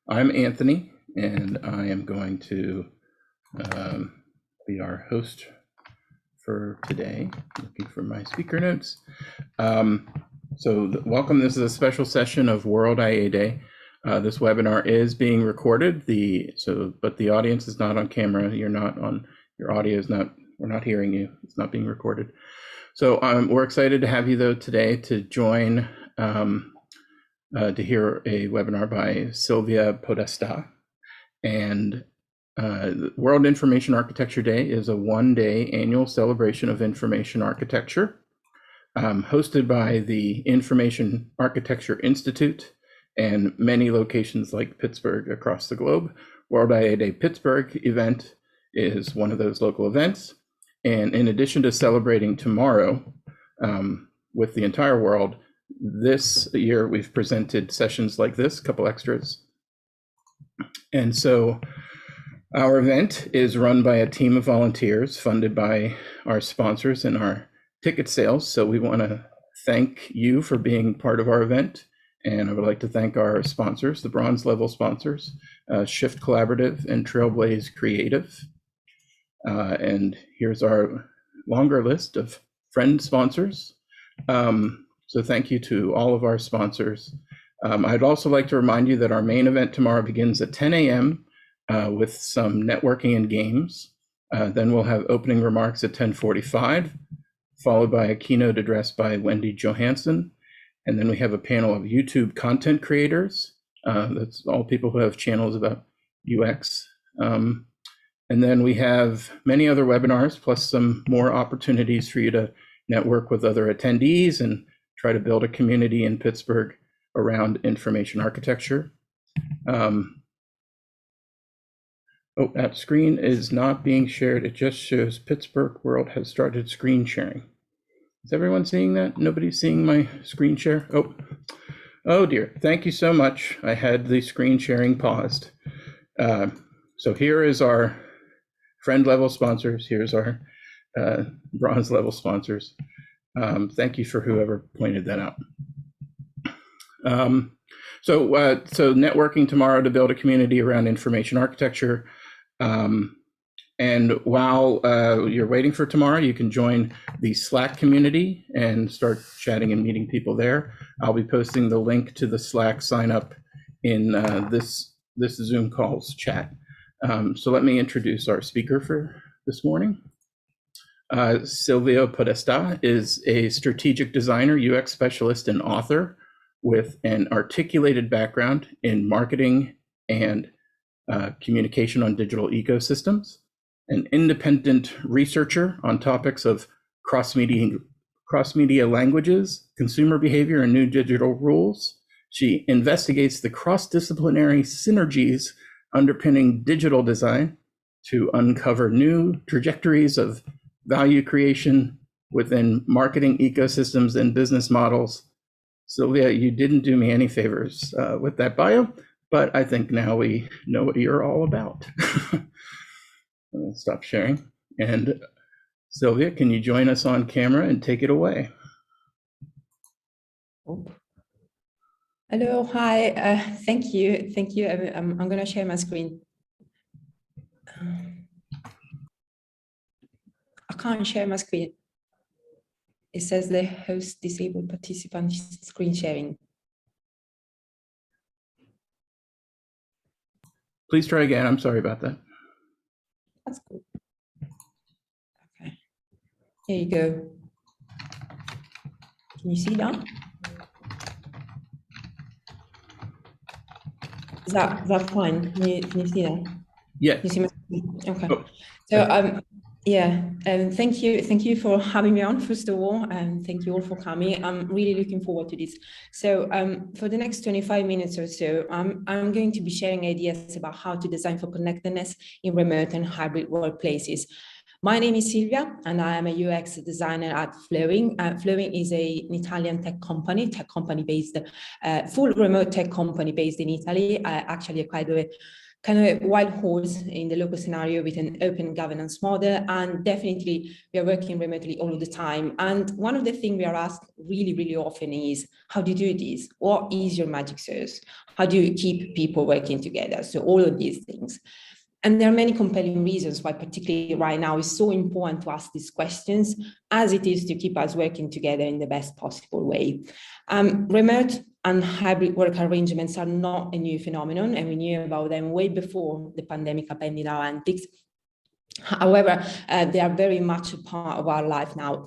I'm Anthony, and I am going to be our host for today. Looking for my speaker notes. Welcome. This is a special session of World IA Day. This webinar is being recorded. But the audience is not on camera. You're not on. Your audio is not. We're not hearing you. It's not being recorded. So we're excited to have you though today to join. To hear a webinar by Silvia Podestà. And World Information Architecture Day is a one-day annual celebration of information architecture, hosted by the Information Architecture Institute and many locations like Pittsburgh across the globe. World IA Day Pittsburgh event is one of those local events. And in addition to celebrating tomorrow with the entire world, this year we've presented sessions like this, a couple extras. And so our event is run by a team of volunteers funded by our sponsors and our ticket sales. So we want to thank you for being part of our event. And I would like to thank our sponsors, the bronze level sponsors, Shift Collaborative and Trailblaze Creative. And here's our longer list of friend sponsors. So thank you to all of our sponsors. I'd also like to remind you that our main event tomorrow begins at 10 a.m. With some networking and games. Then we'll have opening remarks at 10:45, followed by a keynote address by Wendy Johansson. And then we have a panel of YouTube content creators. That's all people who have channels about UX. And then we have many other webinars, plus some more opportunities for you to network with other attendees and try to build a community in Pittsburgh around information architecture. That screen is not being shared. It just shows Pittsburgh World has started screen sharing. Is everyone seeing that? Nobody's seeing my screen share? Oh dear. Thank you so much. I had the screen sharing paused. So here is our friend level sponsors. Here's our bronze level sponsors. Thank you for whoever pointed that out. So networking tomorrow to build a community around information architecture. And while you're waiting for tomorrow, you can join the Slack community and start chatting and meeting people there. I'll be posting the link to the Slack sign up in this Zoom calls chat. So let me introduce our speaker for this morning. Silvio Podesta is a strategic designer, UX specialist, and author with an articulated background in marketing and communication on digital ecosystems, an independent researcher on topics of cross-media languages, consumer behavior, and new digital rules. She investigates the cross-disciplinary synergies underpinning digital design to uncover new trajectories of value creation within marketing ecosystems and business models. Silvia, you didn't do me any favors with that bio, but I think now we know what you're all about. I'll stop sharing. And Silvia, can you join us on camera and take it away? Hello, hi, thank you. I'm going to share my screen. I can't share my screen. It says the host disabled participant screen sharing. Please try again. I'm sorry about that. That's cool. Okay. Here you go. Can you see that? Is that fine? Can you see that? Yeah. Can you see my screen? Okay. Oh. So thank you for having me on, first of all, and thank you all for coming. I'm really looking forward to this. So for the next 25 minutes or so, I'm going to be sharing ideas about how to design for connectedness in remote and hybrid workplaces. My name is Silvia, and I am a UX designer at Flowing. Flowing is an Italian tech company based, full remote tech company based in Italy. Actually, quite a kind of a wild horse in the local scenario with an open governance model, and definitely we are working remotely all the time. And one of the things we are asked really, really often is, how do you do this? What is your magic sauce? How do you keep people working together? So all of these things. And there are many compelling reasons why, particularly right now, it's so important to ask these questions, as it is to keep us working together in the best possible way. Remote and hybrid work arrangements are not a new phenomenon, and we knew about them way before the pandemic upended our antics. However, they are very much a part of our life now.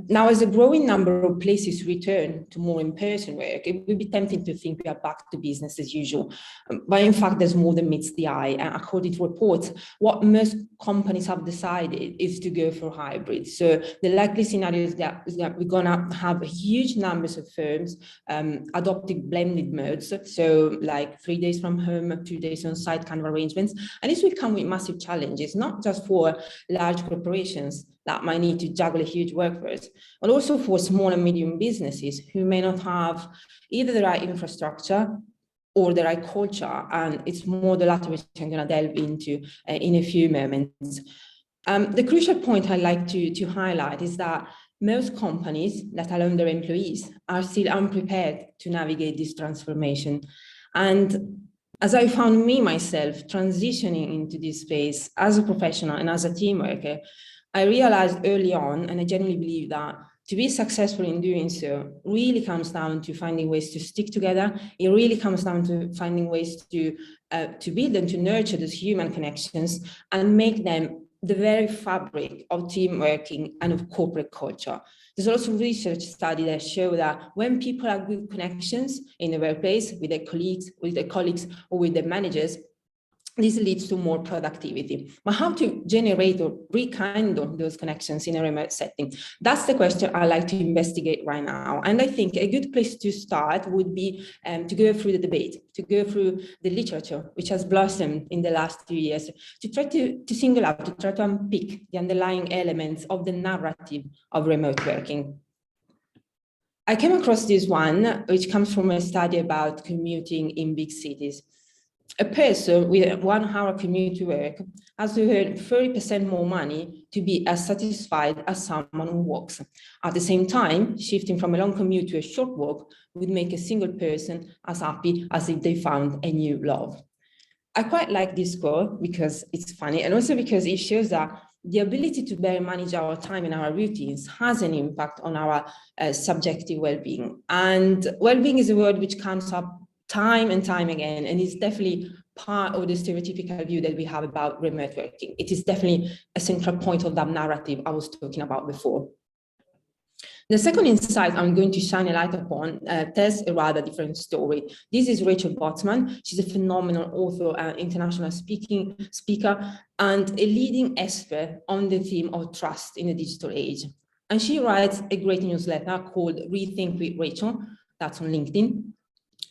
Now, as a growing number of places return to more in-person work, it would be tempting to think we are back to business as usual. But in fact, there's more than meets the eye. According to reports, what most companies have decided is to go for hybrid. So the likely scenario is that we're going to have huge numbers of firms adopting blended modes. So like 3 days from home, 2 days on site kind of arrangements. And this will come with massive challenges, not just for large corporations that might need to juggle a huge workforce, but also for small and medium businesses who may not have either the right infrastructure or the right culture. And it's more the latter which I'm going to delve into in a few moments. The crucial point I'd like to highlight is that most companies, let alone their employees, are still unprepared to navigate this transformation. And as I found myself transitioning into this space as a professional and as a team worker, I realized early on, and I genuinely believe that to be successful in doing so really comes down to finding ways to stick together. It really comes down to finding ways to build and to nurture those human connections and make them the very fabric of team working and of corporate culture. There's also research studies that show that when people have good connections in the workplace with their colleagues, or with their managers, this leads to more productivity. But how to generate or rekindle those connections in a remote setting? That's the question I like to investigate right now. And I think a good place to start would be to go through the debate, to go through the literature, which has blossomed in the last few years, to try to single out, to try to unpick the underlying elements of the narrative of remote working. I came across this one, which comes from a study about commuting in big cities. A person with a 1 hour commute to work has to earn 30% more money to be as satisfied as someone who walks. At the same time, shifting from a long commute to a short walk would make a single person as happy as if they found a new love. I quite like this quote because it's funny, and also because it shows that the ability to better manage our time and our routines has an impact on our subjective well-being. And well-being is a word which comes up time and time again, and it's definitely part of the stereotypical view that we have about remote working. It is definitely a central point of that narrative I was talking about before. The second insight I'm going to shine a light upon tells a rather different story. This is Rachel Potsman. She's a phenomenal author and international speaker, and a leading expert on the theme of trust in the digital age. And she writes a great newsletter called Rethink with Rachel, that's on LinkedIn,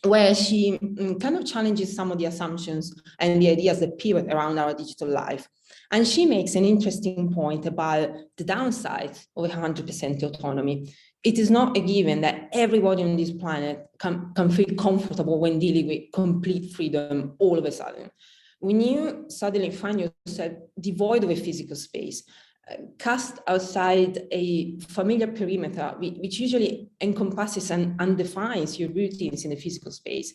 where she kind of challenges some of the assumptions and the ideas that pivot around our digital life. And she makes an interesting point about the downside of 100% autonomy. It is not a given that everybody on this planet can feel comfortable when dealing with complete freedom all of a sudden. When you suddenly find yourself devoid of a physical space, cast outside a familiar perimeter, which usually encompasses and defines your routines in the physical space,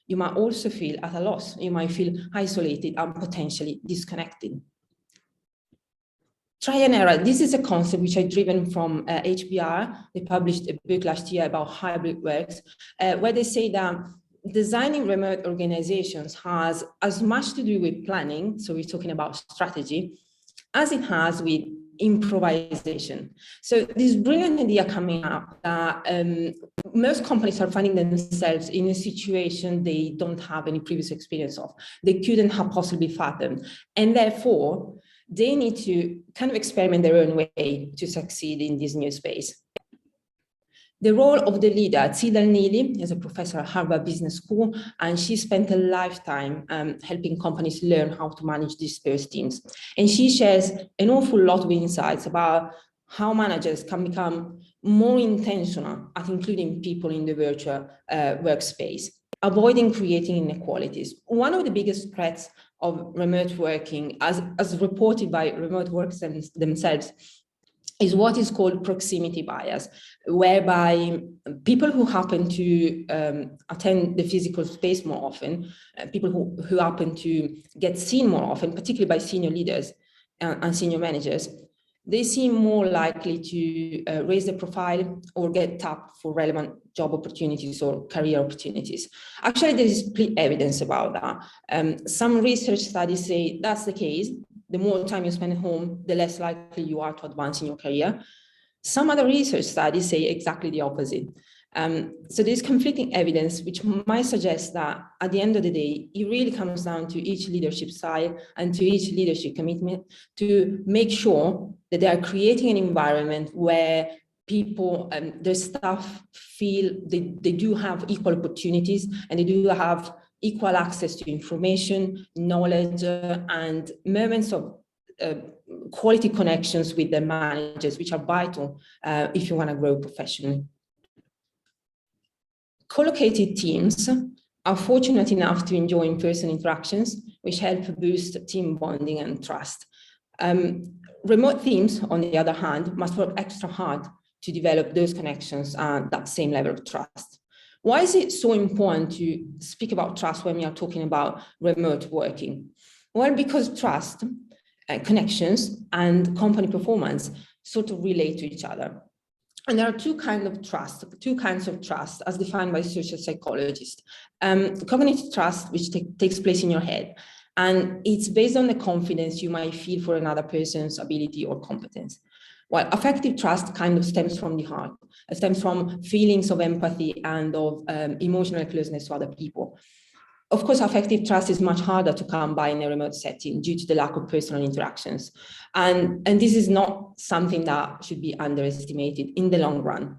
you might also feel at a loss. You might feel isolated and potentially disconnected. Try and error. This is a concept which I've driven from HBR. They published a book last year about hybrid works, where they say that designing remote organizations has as much to do with planning, so we're talking about strategy, as it has with improvisation. So this brilliant idea coming up that most companies are finding themselves in a situation they don't have any previous experience of. They couldn't have possibly fathomed. And therefore, they need to kind of experiment their own way to succeed in this new space. The role of the leader, Cedar Neely, is a professor at Harvard Business School, and she spent a lifetime helping companies learn how to manage dispersed teams. And she shares an awful lot of insights about how managers can become more intentional at including people in the virtual workspace. avoiding creating inequalities. One of the biggest threats of remote working, as reported by remote workers themselves, is what is called proximity bias, whereby people who happen to attend the physical space more often, people who happen to get seen more often, particularly by senior leaders and senior managers, they seem more likely to raise their profile or get tapped for relevant job opportunities or career opportunities. Actually, there is evidence about that. Some research studies say that's the case. The more time you spend at home, the less likely you are to advance in your career. Some other research studies say exactly the opposite. So there's conflicting evidence, which might suggest that at the end of the day, it really comes down to each leadership style and to each leadership commitment to make sure that they are creating an environment where people and their staff feel they do have equal opportunities and they do have equal access to information, knowledge, and moments of quality connections with their managers, which are vital if you want to grow professionally. Co-located teams are fortunate enough to enjoy in-person interactions, which help boost team bonding and trust. Remote teams, on the other hand, must work extra hard to develop those connections and that same level of trust. Why is it so important to speak about trust when we are talking about remote working? Well, because trust, connections, and company performance sort of relate to each other. And there are two kinds of trust as defined by social psychologists. Cognitive trust, which takes place in your head, and it's based on the confidence you might feel for another person's ability or competence. While affective trust kind of stems from the heart. It stems from feelings of empathy and of emotional closeness to other people. Of course, affective trust is much harder to come by in a remote setting due to the lack of personal interactions. And this is not something that should be underestimated in the long run.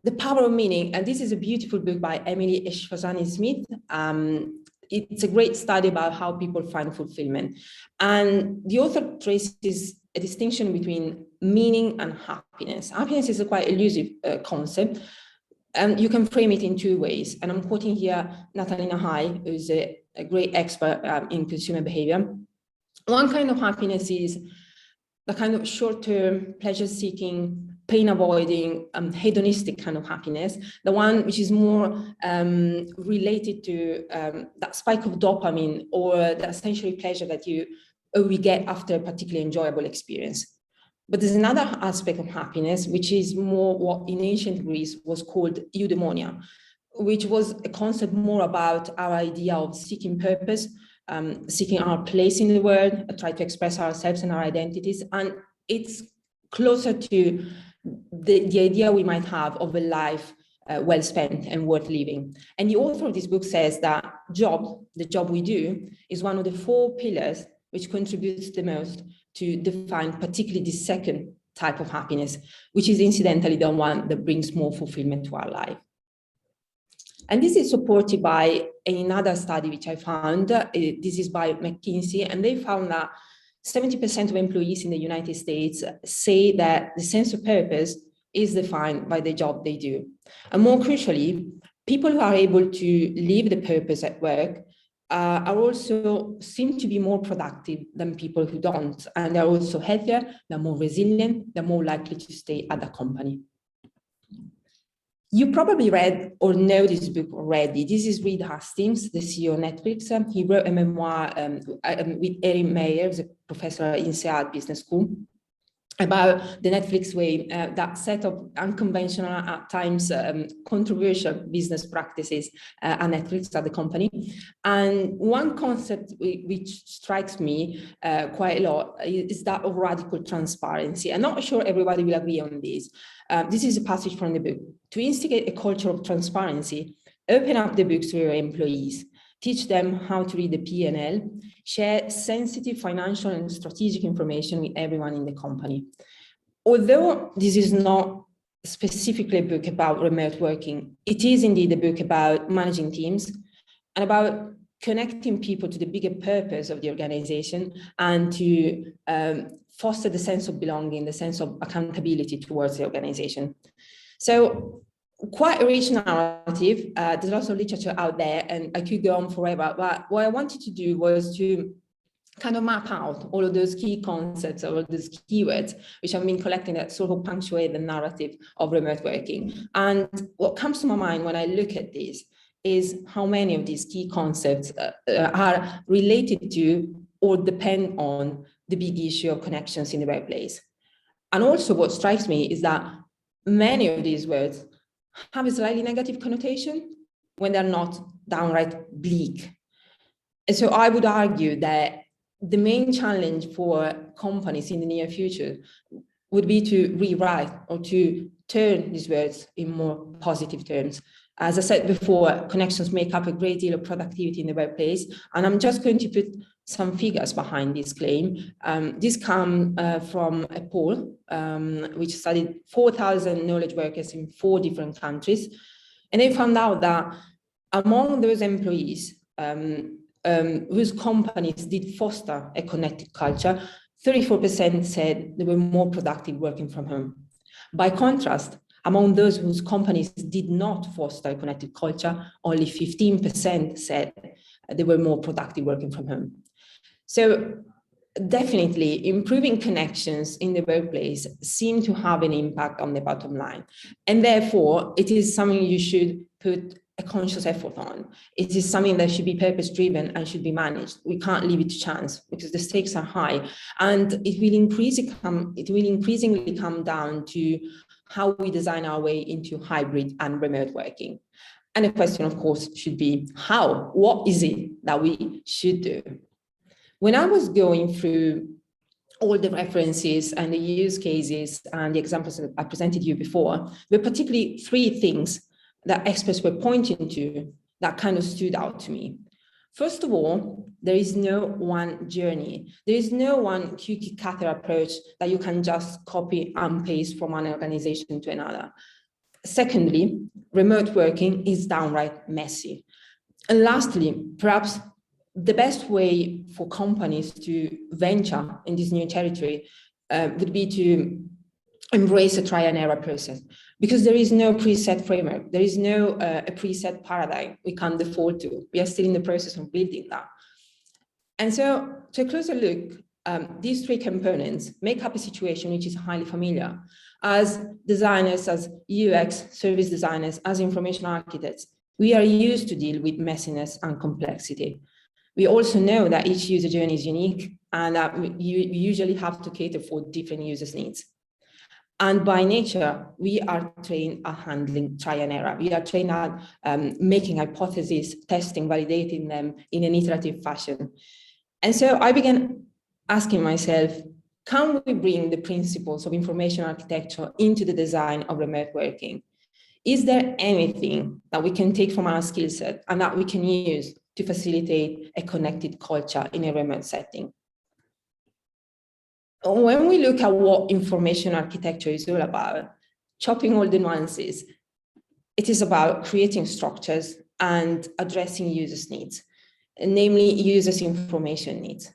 The Power of Meaning, and this is a beautiful book by Emily Eshfazani-Smith. It's a great study about how people find fulfillment. And the author traces a distinction between meaning and happiness. Happiness is a quite elusive concept. And you can frame it in two ways. And I'm quoting here Natalina Hai, who's a great expert in consumer behavior. One kind of happiness is the kind of short-term, pleasure-seeking, pain-avoiding, hedonistic kind of happiness. The one which is more related to that spike of dopamine or the sensory pleasure that we get after a particularly enjoyable experience. But there's another aspect of happiness, which is more what in ancient Greece was called eudaimonia, which was a concept more about our idea of seeking purpose, seeking our place in the world, try to express ourselves and our identities. And it's closer to the idea we might have of a life well spent and worth living. And the author of this book says that the job we do, is one of the 4 pillars which contributes the most to define particularly the second type of happiness, which is incidentally the one that brings more fulfillment to our life. And this is supported by another study which I found. This is by McKinsey, and they found that 70% of employees in the United States say that the sense of purpose is defined by the job they do. And more crucially, people who are able to live the purpose at work are also seem to be more productive than people who don't. And they're also healthier, they're more resilient, they're more likely to stay at the company. You probably read or know this book already. This is Reed Hastings, the CEO of Netflix. He wrote a memoir with Erin Meyer, who's a professor in Seattle Business School, about the Netflix way, that set of unconventional, at times controversial business practices at Netflix, at the company. And one concept which strikes me quite a lot is that of radical transparency. I'm not sure everybody will agree on this. This is a passage from the book. To instigate a culture of transparency, open up the books to your employees, teach them how to read the P&L, share sensitive financial and strategic information with everyone in the company. Although this is not specifically a book about remote working, it is indeed a book about managing teams and about connecting people to the bigger purpose of the organization and to foster the sense of belonging, the sense of accountability towards the organization. So quite a rich narrative. There's lots of literature out there, and I could go on forever. But what I wanted to do was to kind of map out all of those key concepts, all of those keywords, which I've been collecting that sort of punctuate the narrative of remote working. And what comes to my mind when I look at this is how many of these key concepts are related to or depend on the big issue of connections in the workplace. And also what strikes me is that many of these words have a slightly negative connotation when they're not downright bleak. And so I would argue that the main challenge for companies in the near future would be to rewrite or to turn these words in more positive terms. As I said before, connections make up a great deal of productivity in the workplace, and I'm just going to put some figures behind this claim. This come from a poll which studied 4,000 knowledge workers in 4 different countries, and they found out that among those employees whose companies did foster a connected culture, 34% said they were more productive working from home. By contrast, among those whose companies did not foster a connected culture, only 15% said they were more productive working from home. So definitely improving connections in the workplace seem to have an impact on the bottom line. And therefore, it is something you should put a conscious effort on. It is something that should be purpose-driven and should be managed. We can't leave it to chance because the stakes are high, and it will increasingly come down to how we design our way into hybrid and remote working. And the question, of course, should be how? What is it that we should do? When I was going through all the references and the use cases and the examples that I presented you before, there were particularly 3 things that experts were pointing to that kind of stood out to me. First of all, there is no one journey. There is no one cookie cutter approach that you can just copy and paste from one organization to another. Secondly, remote working is downright messy. And lastly, perhaps the best way for companies to venture in this new territory would be to embrace a try and error process, because there is no preset framework. There is no a preset paradigm we can default to. We are still in the process of building that. And so to a closer look, these 3 components make up a situation which is highly familiar. As designers, as UX service designers, as information architects, we are used to deal with messiness and complexity. We also know that each user journey is unique and that you usually have to cater for different users' needs. And by nature, we are trained at handling try and error. We are trained at making hypotheses, testing, validating them in an iterative fashion. And so I began asking myself, can we bring the principles of information architecture into the design of remote working? Is there anything that we can take from our skill set and that we can use to facilitate a connected culture in a remote setting? When we look at what information architecture is all about, chopping all the nuances, it is about creating structures and addressing users' needs, namely users' information needs.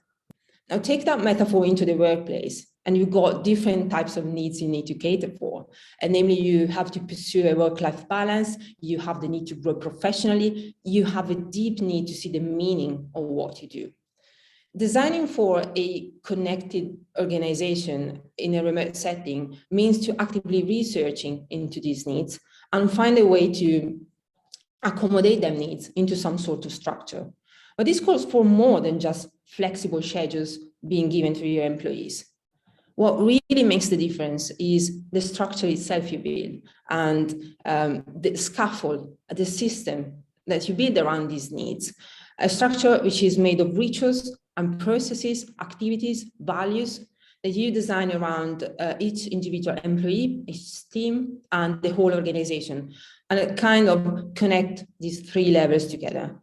Now take that metaphor into the workplace, and you've got different types of needs you need to cater for. And namely, you have to pursue a work-life balance, you have the need to grow professionally, you have a deep need to see the meaning of what you do. Designing for a connected organization in a remote setting means to actively researching into these needs and find a way to accommodate them needs into some sort of structure. But this calls for more than just flexible schedules being given to your employees. What really makes the difference is the structure itself you build and the scaffold, the system that you build around these needs. A structure which is made of rituals and processes, activities, values that you design around each individual employee, each team, and the whole organization, and kind of connect these 3 levels together.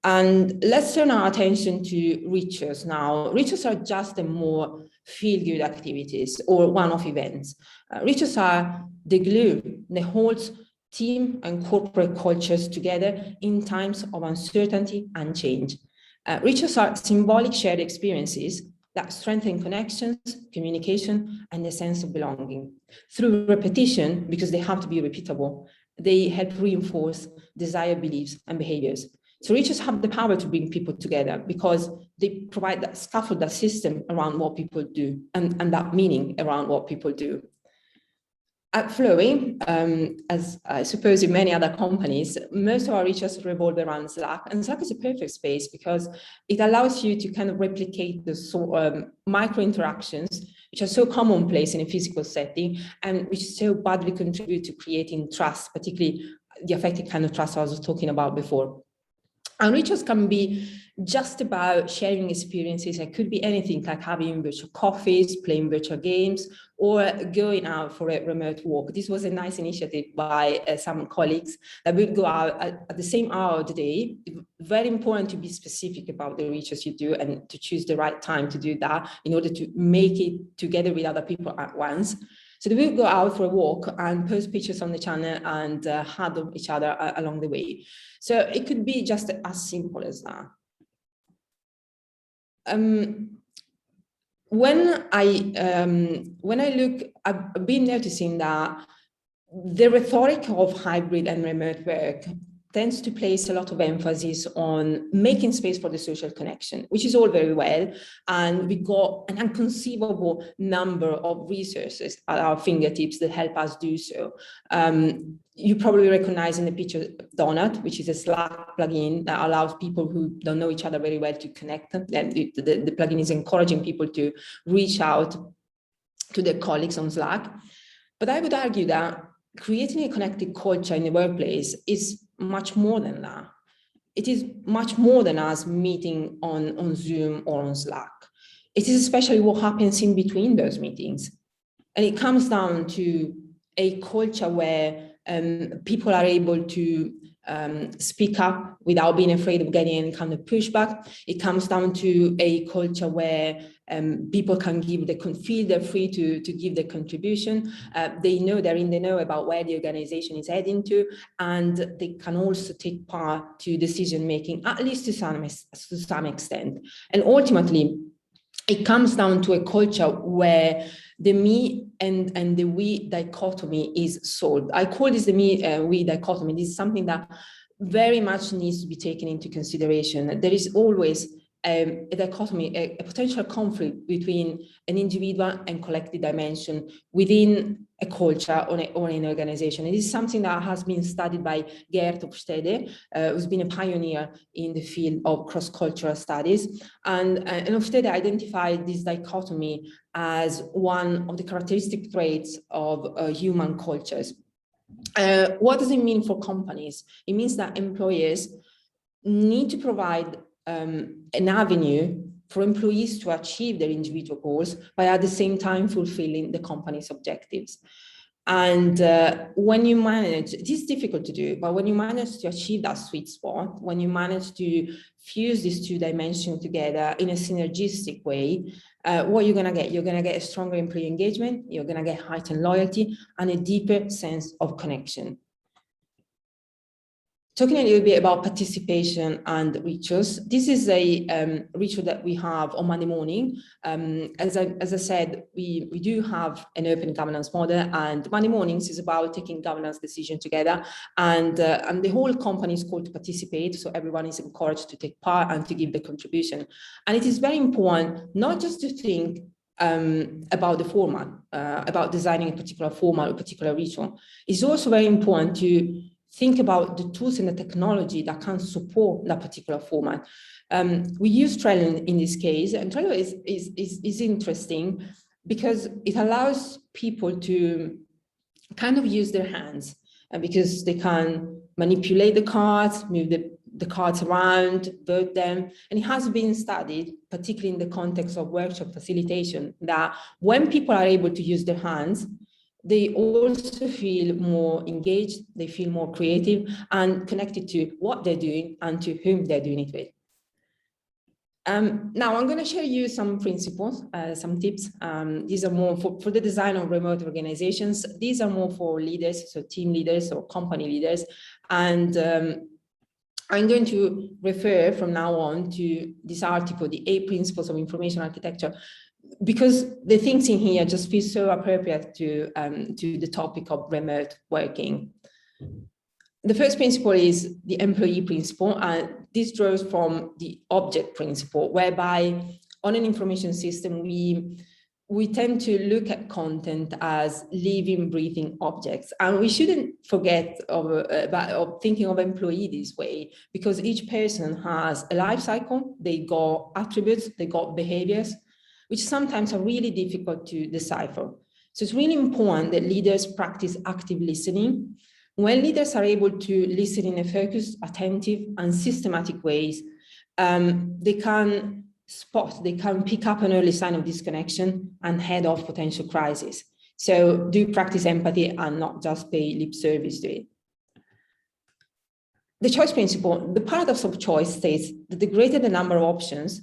And let's turn our attention to rituals now. Rituals are just a more feel-good activities or one-off events. Rituals are the glue that holds team and corporate cultures together in times of uncertainty and change. Rituals are symbolic shared experiences that strengthen connections, communication, and a sense of belonging. Through repetition, because they have to be repeatable, they help reinforce desired beliefs and behaviors. So rituals have the power to bring people together because they provide that scaffold, that system around what people do and that meaning around what people do. At Flowey, as I suppose in many other companies, most of our rituals revolve around Slack, and Slack is a perfect space because it allows you to kind of replicate the micro interactions, which are so commonplace in a physical setting and which so badly contribute to creating trust, particularly the affective kind of trust I was talking about before. And rituals can be just about sharing experiences. It could be anything like having virtual coffees, playing virtual games, or going out for a remote walk. This was a nice initiative by some colleagues that would go out at the same hour of the day. Very important to be specific about the rituals you do and to choose the right time to do that in order to make it together with other people at once. So they will go out for a walk and post pictures on the channel and huddle each other along the way. So it could be just as simple as that. When I look, I've been noticing that the rhetoric of hybrid and remote work tends to place a lot of emphasis on making space for the social connection, which is all very well. And we got an inconceivable number of resources at our fingertips that help us do so. You probably recognize in the picture Donut, which is a Slack plugin that allows people who don't know each other very well to connect. And the plugin is encouraging people to reach out to their colleagues on Slack. But I would argue that creating a connected culture in the workplace is much more than that. It is much more than us meeting on Zoom or on Slack. It is especially what happens in between those meetings. And it comes down to a culture where people are able to speak up without being afraid of getting any kind of pushback. It comes down to a culture where people can feel they're free to give their contribution. They know they're in the know about where the organization is heading to, and they can also take part to decision making, at least to some extent. And ultimately, it comes down to a culture where the me and the we dichotomy is solved. I call this the me we dichotomy. This is something that very much needs to be taken into consideration. There is always a dichotomy, a potential conflict between an individual and collective dimension within a culture or an organization. It is something that has been studied by Gerd Hofstede, who's been a pioneer in the field of cross-cultural studies. And Hofstede identified this dichotomy as one of the characteristic traits of human cultures. What does it mean for companies? It means that employers need to provide an avenue for employees to achieve their individual goals, but at the same time fulfilling the company's objectives. And when you manage, it is difficult to do, but when you manage to achieve that sweet spot, when you manage to fuse these two dimensions together in a synergistic way, what you're gonna get? You're gonna get a stronger employee engagement, you're gonna get heightened loyalty and a deeper sense of connection. Talking a little bit about participation and rituals. This is a ritual that we have on Monday morning. As I said, we do have an open governance model, and Monday mornings is about taking governance decision together. And the whole company is called to participate, so everyone is encouraged to take part and to give the contribution. And it is very important not just to think about the format, about designing a particular format or particular ritual. It's also very important to think about the tools and the technology that can support that particular format. We use Trello in this case, and Trello is interesting because it allows people to kind of use their hands, because they can manipulate the cards, move the cards around, vote them. And it has been studied, particularly in the context of workshop facilitation, that when people are able to use their hands, they also feel more engaged, they feel more creative and connected to what they're doing and to whom they're doing it with. Now I'm going to share you some principles, some tips. These are more for the design of remote organizations. These are more for leaders, so team leaders or company leaders. And I'm going to refer from now on to this article, the 8 Principles of Information Architecture, because the things in here just feel so appropriate to the topic of remote working. The first principle is the employee principle, and this draws from the object principle, whereby on an information system, we tend to look at content as living, breathing objects. And we shouldn't forget of thinking of employee this way, because each person has a life cycle, they got attributes, they got behaviors, which sometimes are really difficult to decipher. So it's really important that leaders practice active listening. When leaders are able to listen in a focused, attentive, and systematic ways, they can pick up an early sign of disconnection and head off potential crisis. So do practice empathy and not just pay lip service to it. The choice principle, the paradox of choice states that the greater the number of options,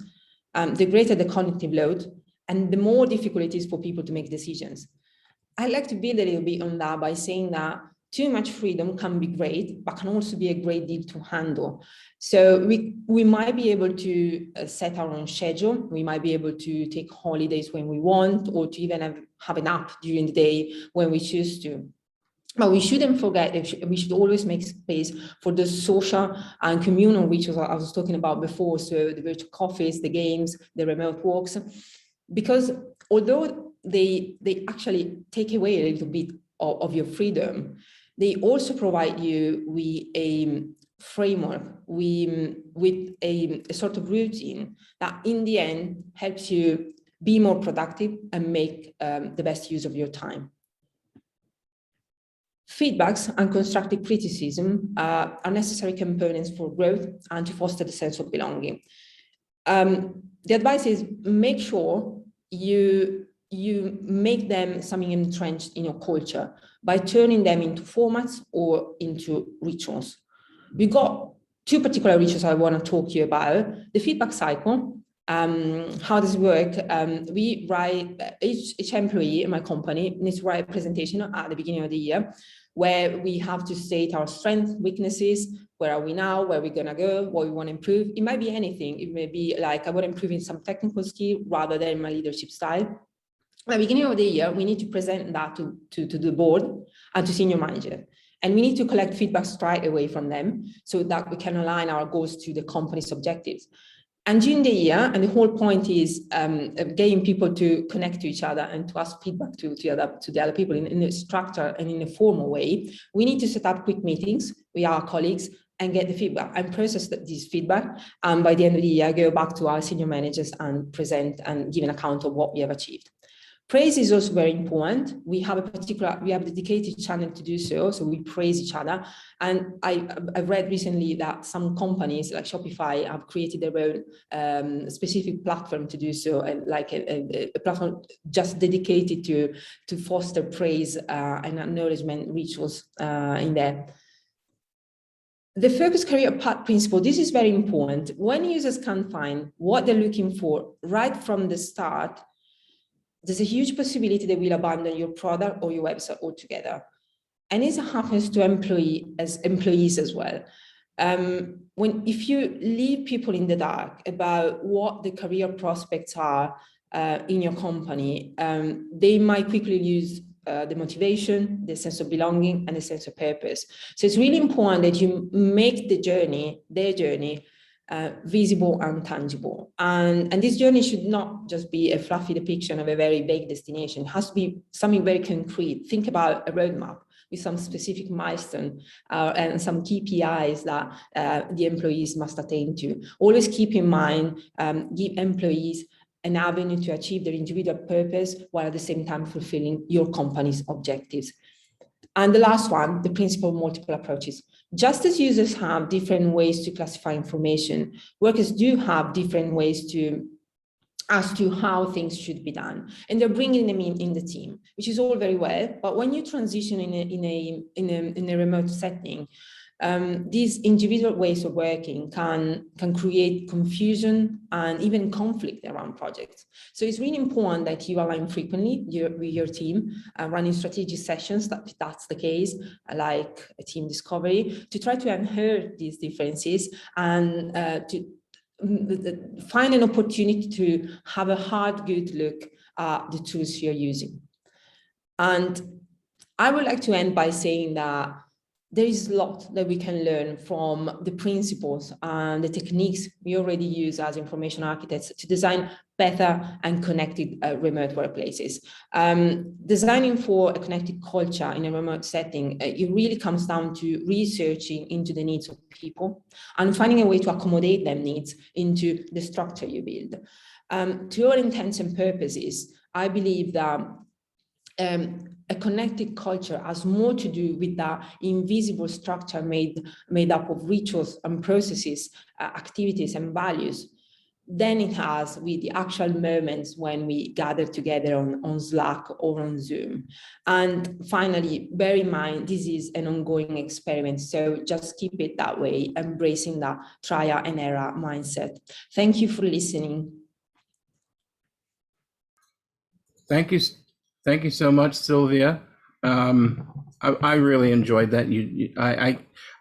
the greater the cognitive load, and the more difficult it is for people to make decisions. I'd like to build a little bit on that by saying that too much freedom can be great, but can also be a great deal to handle. So we might be able to set our own schedule. We might be able to take holidays when we want, or to even have a nap during the day when we choose to. But we shouldn't forget that we should always make space for the social and communal rituals I was talking about before. So the virtual coffees, the games, the remote walks, because although they actually take away a little bit of your freedom, they also provide you with a framework, with a sort of routine that in the end helps you be more productive and make the best use of your time. Feedbacks and constructive criticism are necessary components for growth and to foster the sense of belonging. The advice is make sure you make them something entrenched in your culture by turning them into formats or into rituals. We got two particular rituals I want to talk to you about. The feedback cycle. How does it work? We write, each employee in my company needs to write a presentation at the beginning of the year where we have to state our strengths, weaknesses, where are we now, where we're gonna go, what we want to improve. It might be anything. It may be like I want to improve in some technical skill rather than my leadership style. At the beginning of the year, we need to present that to the board and to senior manager. And we need to collect feedback straight away from them so that we can align our goals to the company's objectives. And during the year, and the whole point is getting people to connect to each other and to ask feedback to the other people in a structured and in a formal way, we need to set up quick meetings with our colleagues and get the feedback and process this feedback. And by the end of the year, go back to our senior managers and present and give an account of what we have achieved. Praise is also very important. We have a dedicated channel to do so. So we praise each other. And I've read recently that some companies like Shopify have created their own specific platform to do so, and like a platform just dedicated to foster praise and acknowledgement rituals in there. The focus career path principle, this is very important. When users can find what they're looking for right from the start, there's a huge possibility they will abandon your product or your website altogether. And this happens to employees as well. If you leave people in the dark about what the career prospects are in your company, they might quickly lose the motivation, the sense of belonging, and the sense of purpose. So it's really important that you make their journey, visible and tangible. And this journey should not just be a fluffy depiction of a very vague destination. It has to be something very concrete. Think about a roadmap with some specific milestone and some KPIs that the employees must attain to. Always keep in mind, give employees an avenue to achieve their individual purpose while at the same time fulfilling your company's objectives. And the last one, the principle of multiple approaches. Just as users have different ways to classify information, workers do have different ways as to how things should be done. And they're bringing them in the team, which is all very well. But when you transition in a remote setting, these individual ways of working can create confusion and even conflict around projects. So it's really important that you align frequently with your team, running strategic sessions, that's the case, like a team discovery, to try to unearth these differences and to find an opportunity to have a hard, good look at the tools you're using. And I would like to end by saying that there is a lot that we can learn from the principles and the techniques we already use as information architects to design better and connected remote workplaces. Designing for a connected culture in a remote setting, it really comes down to researching into the needs of people and finding a way to accommodate their needs into the structure you build. To all intents and purposes, I believe that a connected culture has more to do with the invisible structure made up of rituals and processes, activities and values, than it has with the actual moments when we gather together on Slack or on Zoom. And finally, bear in mind, this is an ongoing experiment, so just keep it that way, embracing that trial and error mindset. Thank you for listening. Thank you. Thank you so much, Silvia. I really enjoyed that.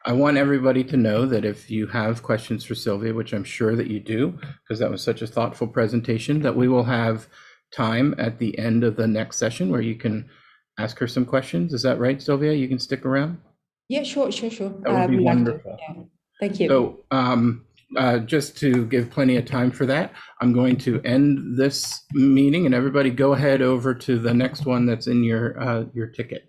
I want everybody to know that if you have questions for Silvia, which I'm sure that you do, because that was such a thoughtful presentation, that we will have time at the end of the next session where you can ask her some questions. Is that right, Silvia? You can stick around? Yeah, sure. That would be wonderful. Yeah. Thank you. So just to give plenty of time for that, I'm going to end this meeting, and everybody go ahead over to the next one that's in your ticket.